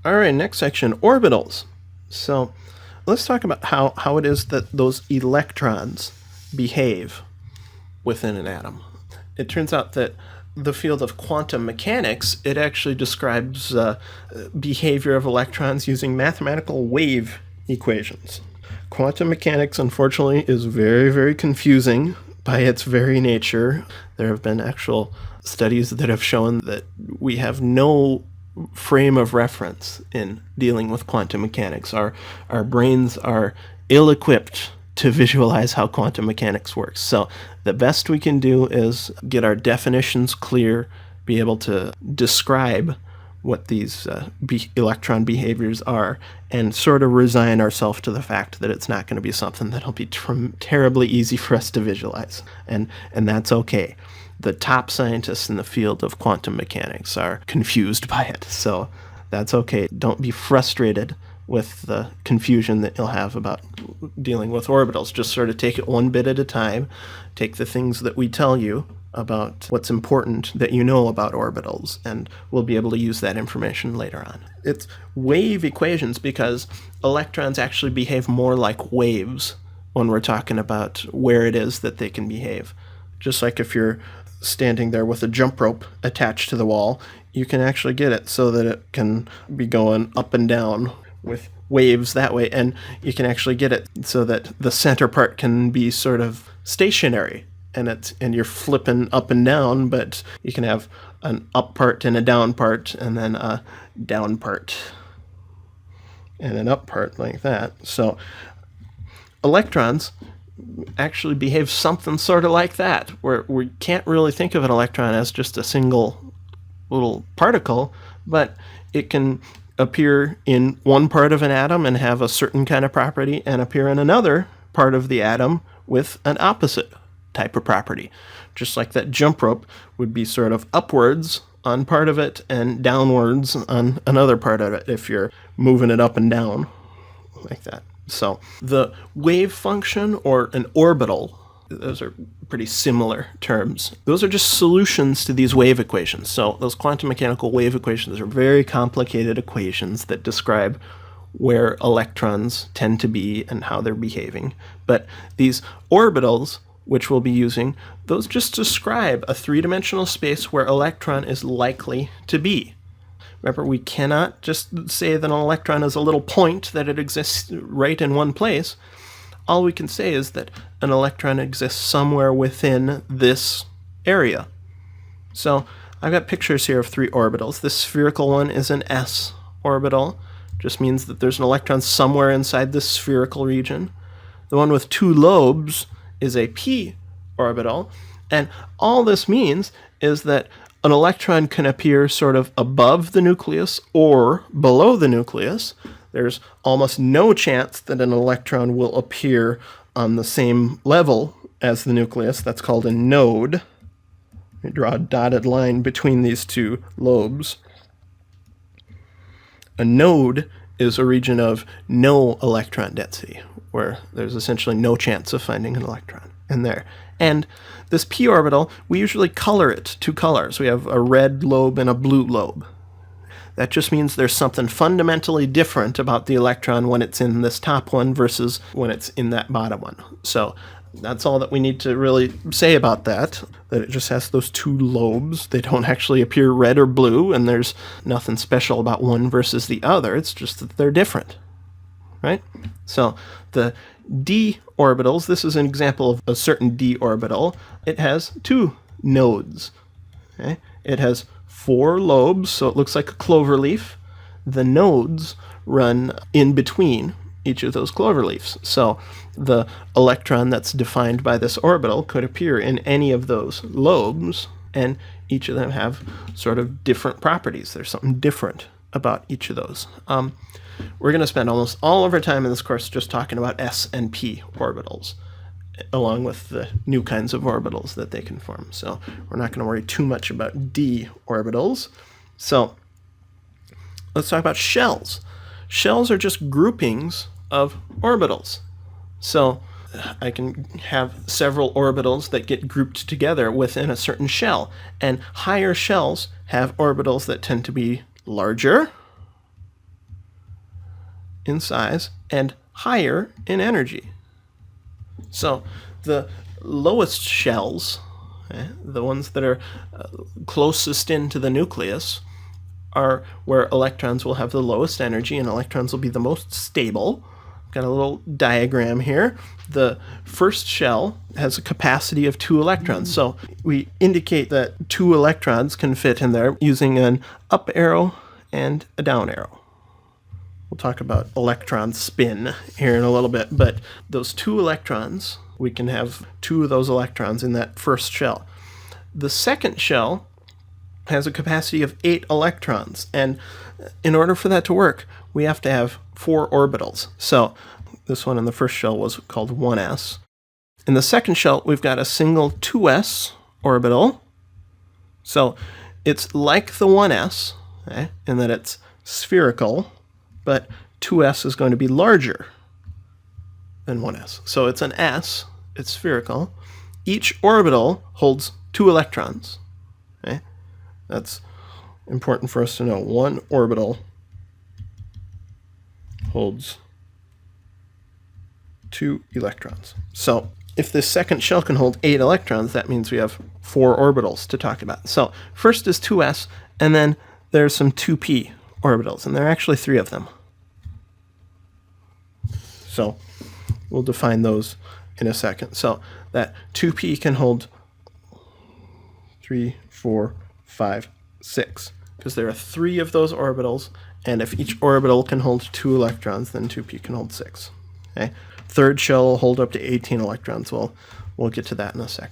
All right, next section, orbitals. So let's talk about how it is that those electrons behave within an atom. It turns out that the field of quantum mechanics, it actually describes behavior of electrons using mathematical wave equations. Quantum mechanics, unfortunately, is very, very confusing by its very nature. There have been actual studies that have shown that we have no frame of reference in dealing with quantum mechanics. Our brains are ill-equipped to visualize how quantum mechanics works. So the best we can do is get our definitions clear, be able to describe what these electron behaviors are, and sort of resign ourselves to the fact that it's not going to be something that'll be terribly easy for us to visualize. And that's okay. The top scientists in the field of quantum mechanics are confused by it, so that's okay. Don't be frustrated with the confusion that you'll have about dealing with orbitals. Just sort of take it one bit at a time. Take the things that we tell you about what's important that you know about orbitals, and we'll be able to use that information later on. It's wave equations because electrons actually behave more like waves when we're talking about where it is that they can behave. Just like if you're standing there with a jump rope attached to the wall, you can actually get it so that it can be going up and down with waves that way, and you can actually get it so that the center part can be sort of stationary, and you're flipping up and down, but you can have an up part and a down part, and then a down part and an up part like that. So electrons actually behave something sort of like that, where we can't really think of an electron as just a single little particle, but it can appear in one part of an atom and have a certain kind of property, and appear in another part of the atom with an opposite type of property. Just like that jump rope would be sort of upwards on part of it and downwards on another part of it if you're moving it up and down like that. So the wave function, or an orbital, those are pretty similar terms. Those are just solutions to these wave equations. So those quantum mechanical wave equations are very complicated equations that describe where electrons tend to be and how they're behaving. But these orbitals, which we'll be using, those just describe a three-dimensional space where electron is likely to be. Remember, we cannot just say that an electron is a little point, that it exists right in one place. All we can say is that an electron exists somewhere within this area. So I've got pictures here of three orbitals. This spherical one is an s orbital. Just means that there's an electron somewhere inside this spherical region. The one with two lobes is a p orbital. And all this means is that an electron can appear sort of above the nucleus or below the nucleus. There's almost no chance that an electron will appear on the same level as the nucleus. That's called a node. We draw a dotted line between these two lobes. A node is a region of no electron density, where there's essentially no chance of finding an electron in there. And this p orbital, we usually color it two colors. We have a red lobe and a blue lobe. That just means there's something fundamentally different about the electron when it's in this top one versus when it's in that bottom one. So that's all that we need to really say about that it just has those two lobes. They don't actually appear red or blue, and there's nothing special about one versus the other. It's just that they're different, right? So the d orbitals, this is an example of a certain d orbital. It has two nodes. Okay? It has four lobes, so it looks like a clover leaf. The nodes run in between each of those clover leaves. So the electron that's defined by this orbital could appear in any of those lobes, and each of them have sort of different properties. There's something different about each of those. We're going to spend almost all of our time in this course just talking about s and p orbitals, along with the new kinds of orbitals that they can form. So we're not going to worry too much about d orbitals. So let's talk about shells. Shells are just groupings of orbitals. So I can have several orbitals that get grouped together within a certain shell, and higher shells have orbitals that tend to be larger, in size and higher in energy. So the lowest shells, the ones that are closest into the nucleus, are where electrons will have the lowest energy and electrons will be the most stable. Got a little diagram here. The first shell has a capacity of 2 electrons. So we indicate that 2 electrons can fit in there using an up arrow and a down arrow. We'll talk about electron spin here in a little bit, but those 2 electrons, we can have 2 of those electrons in that first shell. The second shell has a capacity of 8 electrons, and in order for that to work, we have to have 4 orbitals. So this one in the first shell was called 1s. In the second shell, we've got a single 2s orbital. So it's like the 1s, in that it's spherical, but 2s is going to be larger than 1s. So it's an s, it's spherical. Each orbital holds 2 electrons. That's important for us to know. One orbital holds 2 electrons. So if this second shell can hold 8 electrons, that means we have 4 orbitals to talk about. So first is 2s, and then there's some 2p orbitals, and there are actually 3 of them. So we'll define those in a second. So that 2p can hold 3, 4, 5, 6, because there are 3 of those orbitals, and if each orbital can hold 2 electrons, then 2p can hold 6. Third shell will hold up to 18 electrons. We'll get to that in a second.